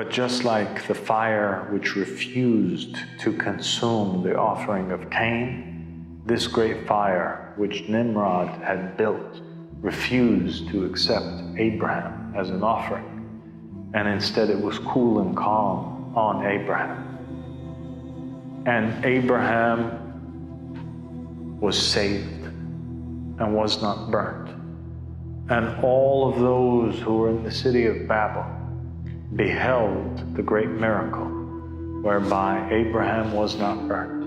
But just like the fire which refused to consume the offering of Cain, this great fire which Nimrod had built refused to accept Abraham as an offering, and instead it was cool and calm on Abraham. And Abraham was saved and was not burnt. And all of those who were in the city of Babel beheld the great miracle whereby Abraham was not burnt.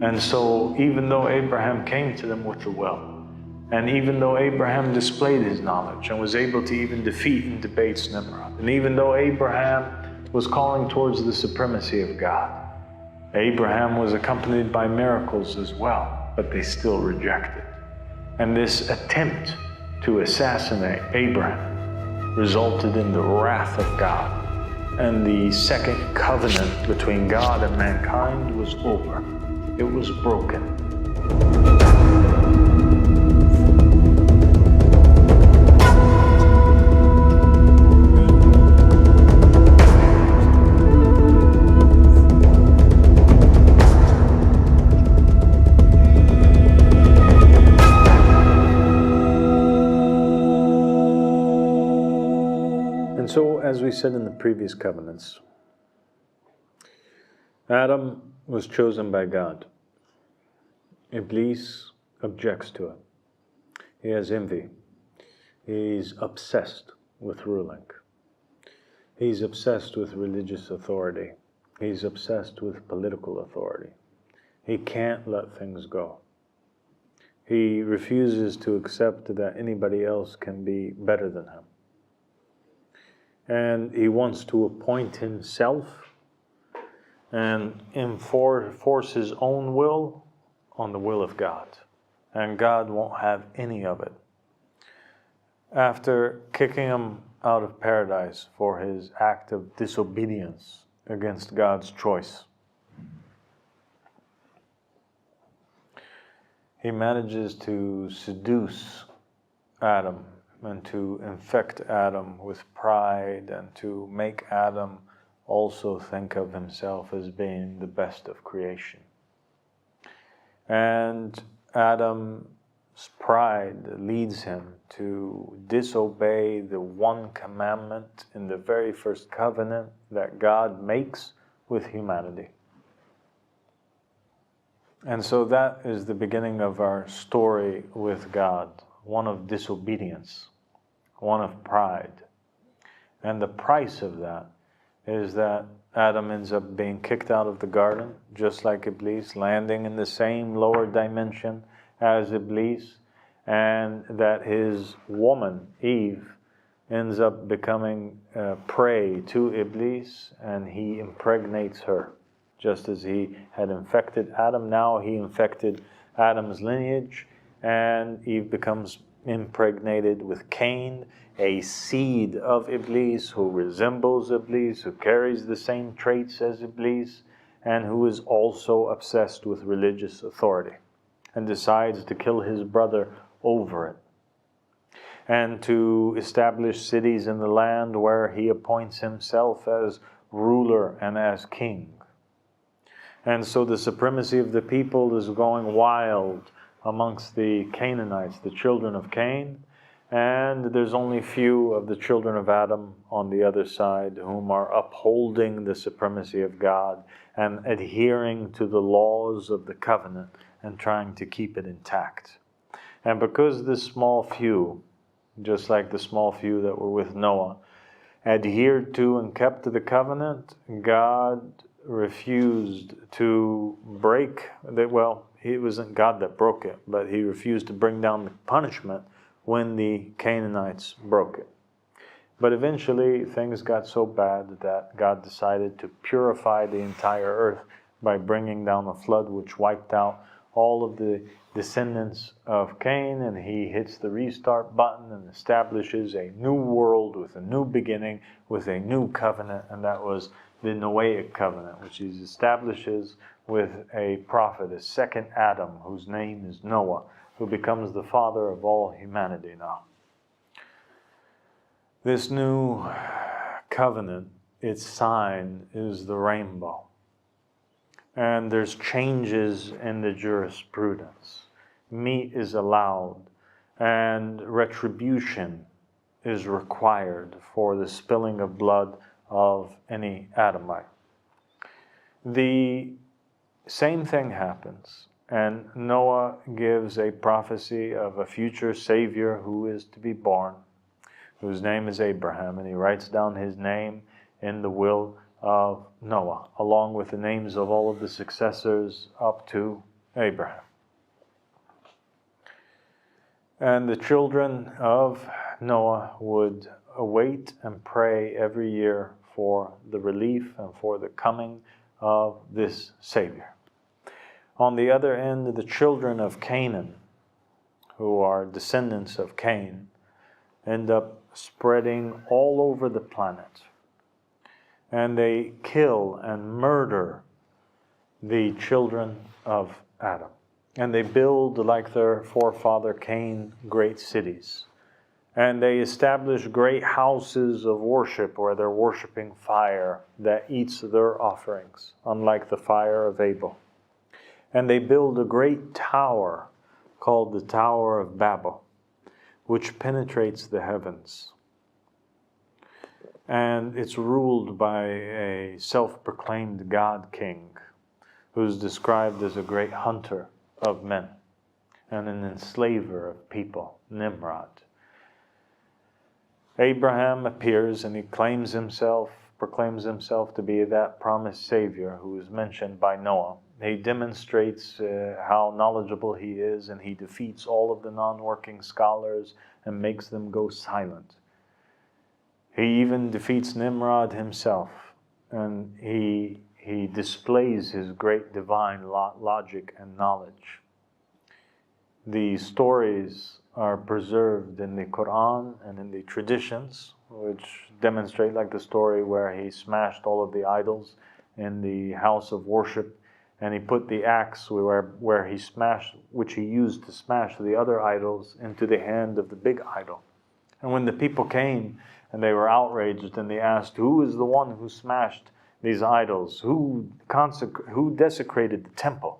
And so even though Abraham came to them with the well, and even though Abraham displayed his knowledge and was able to even defeat in debates Nimrod, and even though Abraham was calling towards the supremacy of God, Abraham was accompanied by miracles as well, but they still rejected. And this attempt to assassinate Abraham resulted in the wrath of God. And the second covenant between God and mankind was over. It was broken. And so, as we said in the previous covenants, Adam was chosen by God. Iblis objects to it. He has envy. He's obsessed with ruling. He's obsessed with religious authority. He's obsessed with political authority. He can't let things go. He refuses to accept that anybody else can be better than him. And he wants to appoint himself and enforce his own will on the will of God. And God won't have any of it. After kicking him out of paradise for his act of disobedience against God's choice, he manages to seduce Adam and to infect Adam with pride and to make Adam also think of himself as being the best of creation. And Adam's pride leads him to disobey the one commandment in the very first covenant that God makes with humanity. And so that is the beginning of our story with God, one of disobedience, one of pride. And the price of that is that Adam ends up being kicked out of the garden, just like Iblis, landing in the same lower dimension as Iblis, and that his woman, Eve, ends up becoming prey to Iblis, and he impregnates her. Just as he had infected Adam, now he infected Adam's lineage, and Eve becomes impregnated with Cain, a seed of Iblis who resembles Iblis, who carries the same traits as Iblis, and who is also obsessed with religious authority, and decides to kill his brother over it, and to establish cities in the land where he appoints himself as ruler and as king. And so the supremacy of the people is going wild amongst the Canaanites, the children of Cain, and there's only few of the children of Adam on the other side whom are upholding the supremacy of God and adhering to the laws of the covenant and trying to keep it intact. And because this small few, just like the small few that were with Noah, adhered to and kept to the covenant, God refused to break that. Well, it wasn't God that broke it, but he refused to bring down the punishment when the Canaanites broke it. But eventually things got so bad that God decided to purify the entire earth by bringing down a flood which wiped out all of the descendants of Cain, and he hits the restart button and establishes a new world with a new beginning, with a new covenant, and that was the Noahic covenant, which he establishes with a prophet, a second Adam, whose name is Noah, who becomes the father of all humanity now. This new covenant its sign is the rainbow. And there's changes in the jurisprudence. Meat is allowed, and retribution is required for the spilling of blood of any Adamite. The same thing happens, and Noah gives a prophecy of a future Savior who is to be born, whose name is Abraham, and he writes down his name in the will of Noah, along with the names of all of the successors up to Abraham. And the children of Noah would await and pray every year for the relief and for the coming of this Savior. On the other end, the children of Canaan, who are descendants of Cain, end up spreading all over the planet. And they kill and murder the children of Adam. And they build, like their forefather Cain, great cities. And they establish great houses of worship where they're worshiping fire that eats their offerings, unlike the fire of Abel. And they build a great tower called the Tower of Babel, which penetrates the heavens. And it's ruled by a self-proclaimed God king, who's described as a great hunter of men and an enslaver of people, Nimrod. Abraham appears and he proclaims himself to be that promised Savior who is mentioned by Noah. He demonstrates how knowledgeable he is, and he defeats all of the non-working scholars and makes them go silent. He even defeats Nimrod himself, and he displays his great divine logic and knowledge. The stories are preserved in the Quran and in the traditions, which demonstrate, like the story where he smashed all of the idols in the house of worship, and he put the axe where he smashed, which he used to smash the other idols, into the hand of the big idol. And when the people came and they were outraged, and they asked, who is the one who smashed these idols? Who desecrated the temple?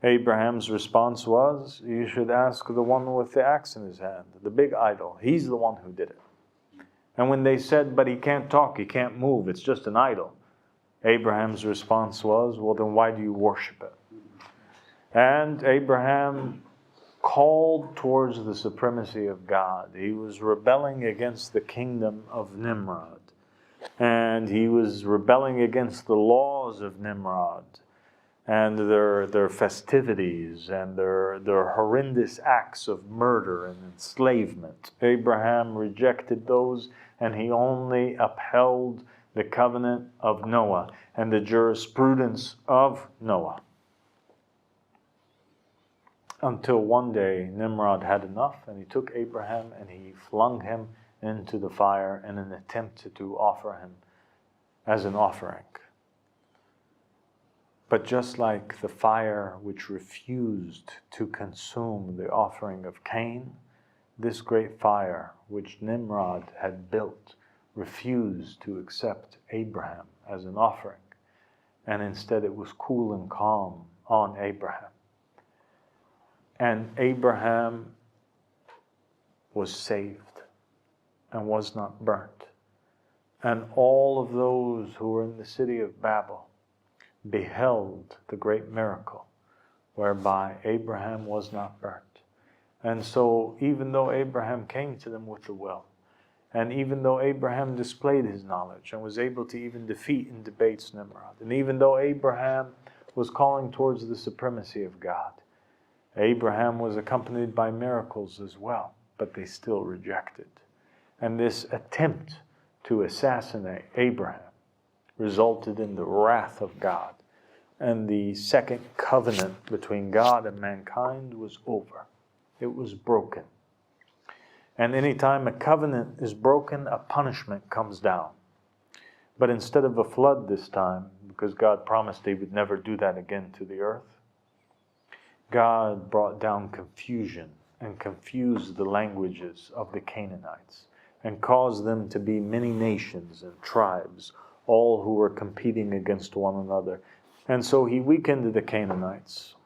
Abraham's response was, you should ask the one with the axe in his hand, the big idol. He's the one who did it. And when they said, but he can't talk, he can't move, it's just an idol, Abraham's response was, well, then why do you worship it? And Abraham called towards the supremacy of God. He was rebelling against the kingdom of Nimrod. And he was rebelling against the laws of Nimrod and their festivities and their horrendous acts of murder and enslavement. Abraham rejected those, and he only upheld the covenant of Noah and the jurisprudence of Noah. Until one day Nimrod had enough, and he took Abraham and he flung him into the fire in an attempt to offer him as an offering. But just like the fire which refused to consume the offering of Cain, this great fire which Nimrod had built refused to accept Abraham as an offering, and instead it was cool and calm on Abraham. And Abraham was saved and was not burnt. And all of those who were in the city of Babel beheld the great miracle whereby Abraham was not burnt. And so even though Abraham came to them with the will, and even though Abraham displayed his knowledge and was able to even defeat in debates Nimrod, and even though Abraham was calling towards the supremacy of God, Abraham was accompanied by miracles as well, but they still rejected. And this attempt to assassinate Abraham resulted in the wrath of God. And the second covenant between God and mankind was over. It was broken. And anytime a covenant is broken, a punishment comes down. But instead of a flood this time, because God promised He would never do that again to the earth, God brought down confusion and confused the languages of the Canaanites. and caused them to be many nations and tribes, all who were competing against one another. And so he weakened the Canaanites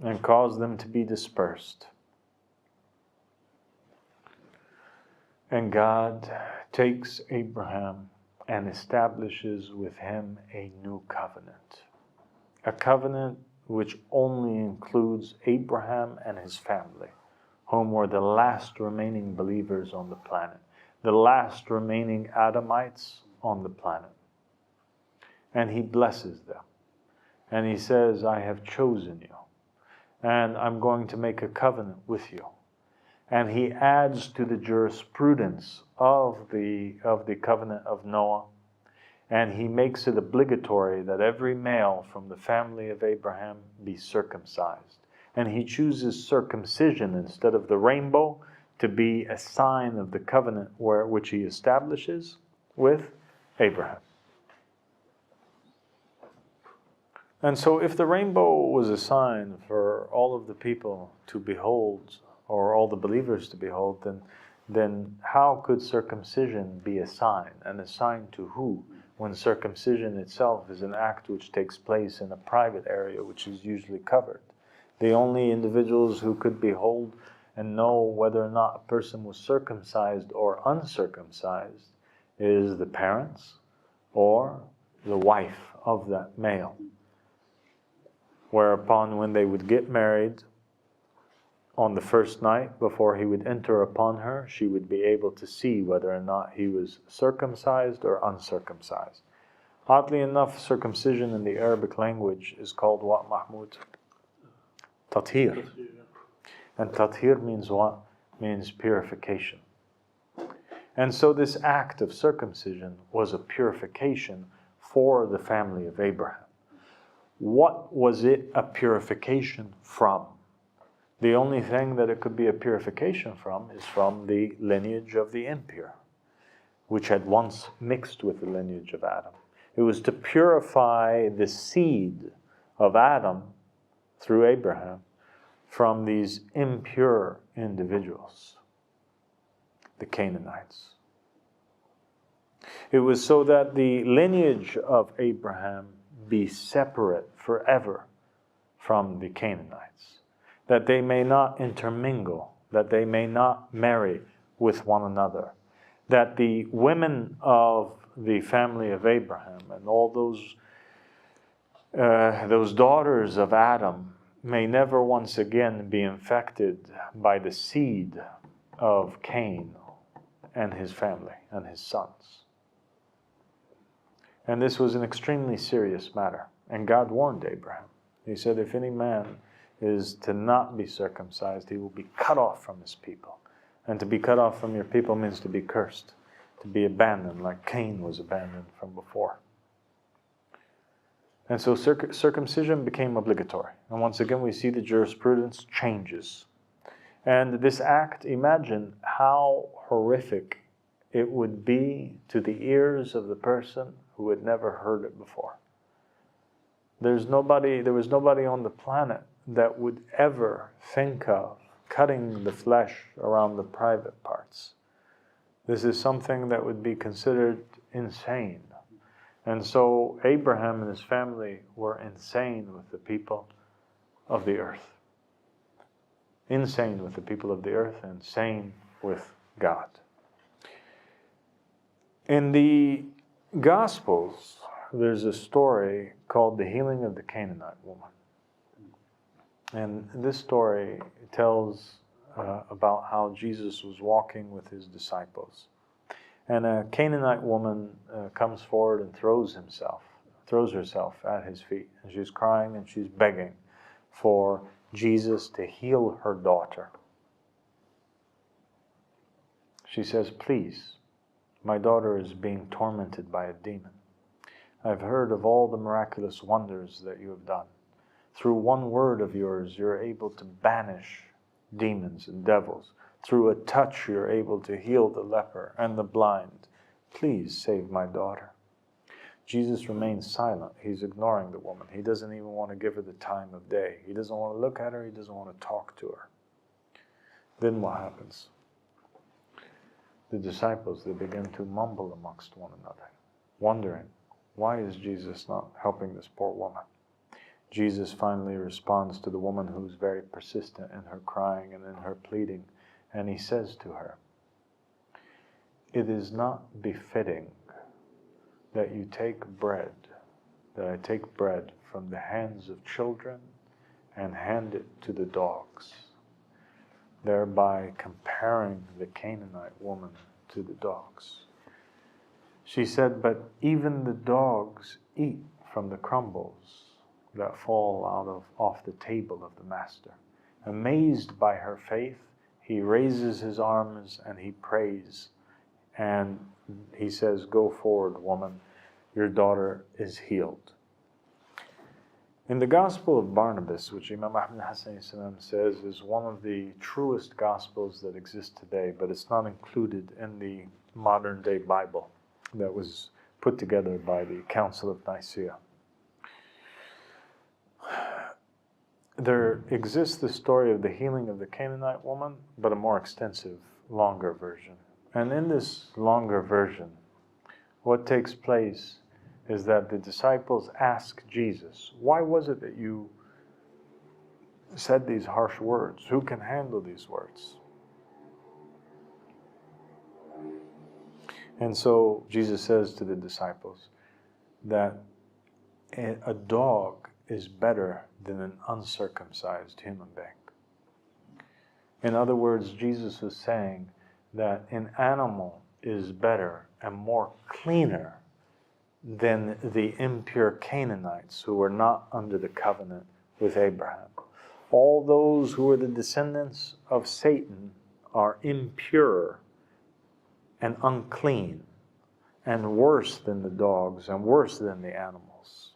and caused them to be dispersed. And God takes Abraham and establishes with him a new covenant. A covenant which only includes Abraham and his family, whom were the last remaining believers on the planet, the last remaining Adamites on the planet. And he blesses them. And he says, I have chosen you, and I'm going to make a covenant with you. And he adds to the jurisprudence of the covenant of Noah, and he makes it obligatory that every male from the family of Abraham be circumcised. And he chooses circumcision instead of the rainbow to be a sign of the covenant which he establishes with Abraham. And so if the rainbow was a sign for all of the people to behold, or all the believers to behold, then how could circumcision be a sign? And a sign to who? When circumcision itself is an act which takes place in a private area, which is usually covered. The only individuals who could behold and know whether or not a person was circumcised or uncircumcised is the parents or the wife of that male. Whereupon when they would get married, on the first night, before he would enter upon her, she would be able to see whether or not he was circumcised or uncircumcised. Oddly enough, circumcision in the Arabic language is called what, Mahmoud? Tathir. And tathir means what? Means purification. And so this act of circumcision was a purification for the family of Abraham. What was it a purification from? The only thing that it could be a purification from is from the lineage of the impure, which had once mixed with the lineage of Adam. It was to purify the seed of Adam through Abraham from these impure individuals, the Canaanites. It was so that the lineage of Abraham be separate forever from the Canaanites, that they may not intermingle, that they may not marry with one another, that the women of the family of Abraham and all those daughters of Adam may never once again be infected by the seed of Cain and his family and his sons. And this was an extremely serious matter. And God warned Abraham. He said, if any man is to not be circumcised, he will be cut off from his people. And to be cut off from your people means to be cursed, to be abandoned, like Cain was abandoned from before. And so circumcision became obligatory. And once again, we see the jurisprudence changes. And this act, imagine how horrific it would be to the ears of the person who had never heard it before. There was nobody on the planet that would ever think of cutting the flesh around the private parts. This is something that would be considered insane. And so Abraham and his family were insane with the people of the earth. Insane with the people of the earth, insane with God. In the Gospels, there's a story called the healing of the Canaanite woman. And this story tells about how Jesus was walking with his disciples. And a Canaanite woman comes forward and throws herself at his feet. And she's crying and she's begging for Jesus to heal her daughter. She says, please, my daughter is being tormented by a demon. I've heard of all the miraculous wonders that you have done. Through one word of yours, you're able to banish demons and devils. Through a touch, you're able to heal the leper and the blind. Please save my daughter. Jesus remains silent. He's ignoring the woman. He doesn't even want to give her the time of day. He doesn't want to look at her. He doesn't want to talk to her. Then what happens? the disciples, they begin to mumble amongst one another, wondering, why is Jesus not helping this poor woman? Jesus finally responds to the woman who's very persistent in her crying and in her pleading, and he says to her, "It is not befitting that you take bread, that I take bread from the hands of children and hand it to the dogs," thereby comparing the Canaanite woman to the dogs. She said, "But even the dogs eat from the crumbles that fall off the table of the master." Amazed by her faith, he raises his arms and he prays. And he says, "Go forward, woman, your daughter is healed." In the Gospel of Barnabas, which Imam Ahmad Hassan says is one of the truest Gospels that exist today, but it's not included in the modern day Bible that was put together by the Council of Nicaea. There exists the story of the healing of the Canaanite woman, but a more extensive, longer version. And in this longer version, what takes place is that the disciples ask Jesus, "Why was it that you said these harsh words? Who can handle these words?" And so Jesus says to the disciples that a dog is better than an uncircumcised human being. In other words, Jesus was saying that an animal is better and more cleaner than the impure Canaanites who were not under the covenant with Abraham. All those who are the descendants of Satan are impure and unclean and worse than the dogs and worse than the animals.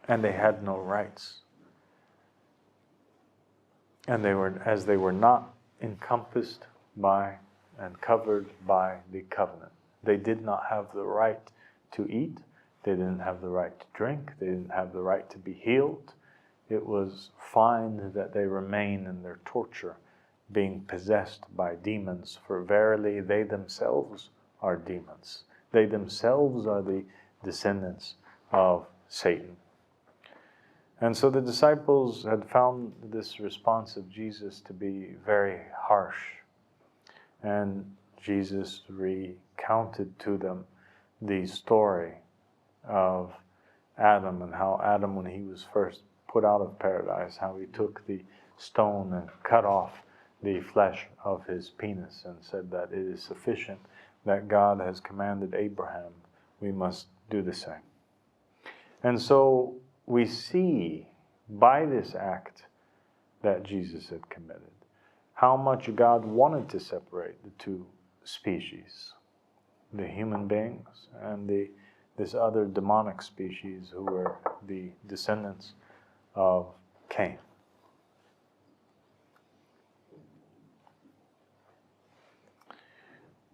And they had no rights. And they were not encompassed by and covered by the covenant. They did not have the right to eat. They didn't have the right to drink. They didn't have the right to be healed. It was fine that they remain in their torture, being possessed by demons, for verily they themselves are demons. They themselves are the descendants of Satan. And so the disciples had found this response of Jesus to be very harsh. And Jesus recounted to them the story of Adam and how Adam, when he was first put out of paradise, how he took the stone and cut off the flesh of his penis and said that it is sufficient that God has commanded Abraham, we must do the same. And so we see by this act that Jesus had committed how much God wanted to separate the two species, the human beings and this other demonic species who were the descendants of Cain.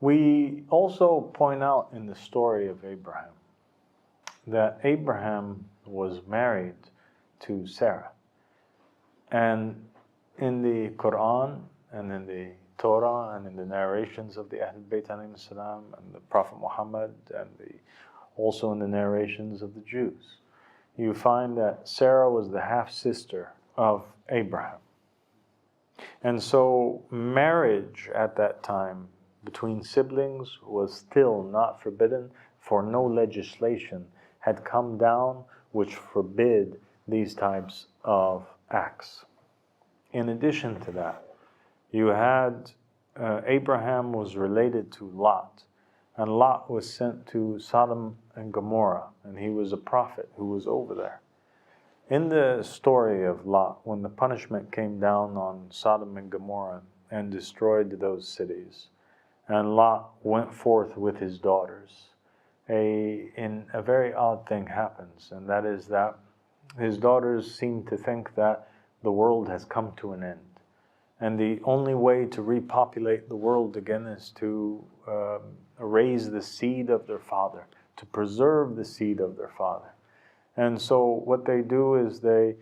We also point out in the story of Abraham that Abraham was married to Sarah. And in the Quran and in the Torah and in the narrations of the Ahlul Bayt alayhim salam and the Prophet Muhammad and also in the narrations of the Jews, you find that Sarah was the half-sister of Abraham. And so marriage at that time between siblings was still not forbidden, for no legislation had come down which forbid these types of acts. In addition to that, you had Abraham was related to Lot, and Lot was sent to Sodom and Gomorrah, and he was a prophet who was over there. In the story of Lot, when the punishment came down on Sodom and Gomorrah and destroyed those cities, and Lot went forth with his daughters, a very odd thing happens, and that is that his daughters seem to think that the world has come to an end. And the only way to repopulate the world again is to raise the seed of their father, to preserve the seed of their father. And so what they do is they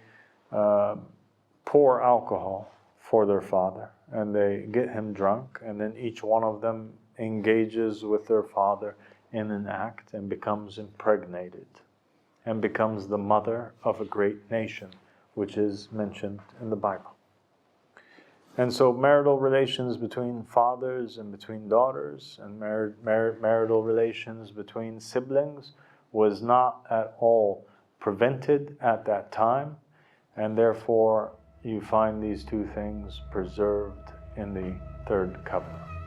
pour alcohol for their father, and they get him drunk, and then each one of them engages with their father in an act and becomes impregnated and becomes the mother of a great nation, which is mentioned in the Bible. And so marital relations between fathers and between daughters and marital relations between siblings was not at all prevented at that time, and therefore you find these two things preserved in the third covenant.